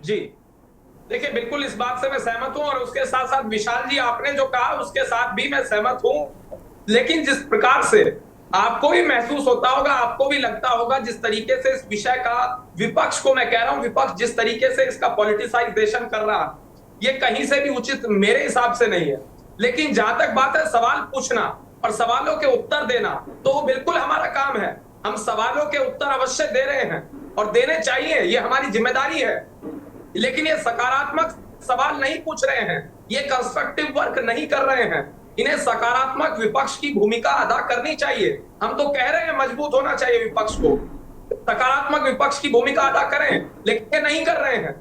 जी। देखिए, बिल्कुल इस बात से मैं सहमत हूँ और उसके साथ-साथ विशाल जी आपने जो कहा उसके साथ भी मैं सहमत हूँ। लेकिन जिस प्रकार से आपको भी महसूस होता होगा, आपको भी लगता होगा जिस तरीके से इस विषय का विपक्ष को मैं कह रहा हूँ, विपक्ष जिस तरीके से इसका पॉलिटिसाइज़ेशन कर रहा है, ये कहीं से भी उचित मेरे हिसाब से नहीं है। लेकिन जहाँ तक बात है सवाल पूछना और सवालों के उत्तर देना, तो वो बिल्कुल हमारा काम है। हम सवालों के उत्तर अवश्य दे रहे हैं और देने चाहिए, ये हमारी ज़िम्मेदारी है। लेकिन ये सकारात्मक सवाल नहीं पूछ रहे हैं, ये कंस्ट्रक्टिव वर्क नहीं कर रहे हैं। इन्हें सकारात्मक विपक्ष की भूमिका अदा करनी चाहिए। हम तो कह रहे हैं मजबूत होना चाहिए विपक्ष को, सकारात्मक विपक्ष की भूमिका अदा करें, लेकिन ये नहीं कर रहे हैं।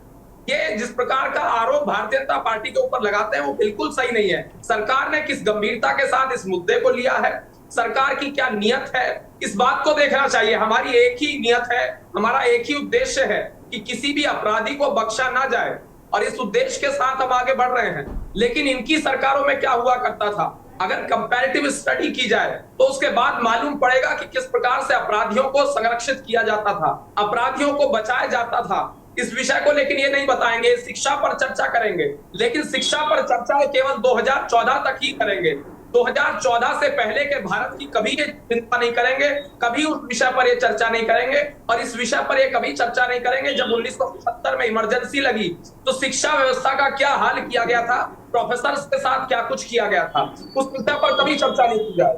ये जिस प्रकार का आरोप भारतीय जनता पार्टी के ऊपर लगाते हैं वो बिल्कुल सही नहीं है। सरकार ने किस गंभीरता के साथ इस मुद्दे को लिया है, सरकार की क्या नियत है, इस बात को देखना चाहिए। हमारी एक ही नियत है, हमारा एक ही उद्देश्य है कि किसी भी अपराधी को बख्शा ना जाए और इस उद्देश्य के साथ हम आगे बढ़ रहे हैं। लेकिन इनकी सरकारों में क्या हुआ करता था, अगर कंपैरेटिव स्टडी की जाए तो उसके बाद मालूम पड़ेगा कि किस प्रकार से अपराधियों को संरक्षित किया जाता था, अपराधियों को बचाया जाता था। इस विषय को लेकिन ये नहीं बताएंगे, शिक्षा पर चर्चा करेंगे, लेकिन शिक्षा पर चर्चा केवल 2014 तक ही करेंगे। 2014 से पहले के भारत की कभी ये चिंता नहीं करेंगे, कभी उस विषय पर ये चर्चा नहीं करेंगे और इस विषय पर ये कभी चर्चा नहीं करेंगे जब 1975 में इमरजेंसी लगी तो शिक्षा व्यवस्था का क्या हाल किया गया था, प्रोफेसर्स के साथ क्या कुछ किया गया था, उस विषय पर कभी चर्चा नहीं की जाए।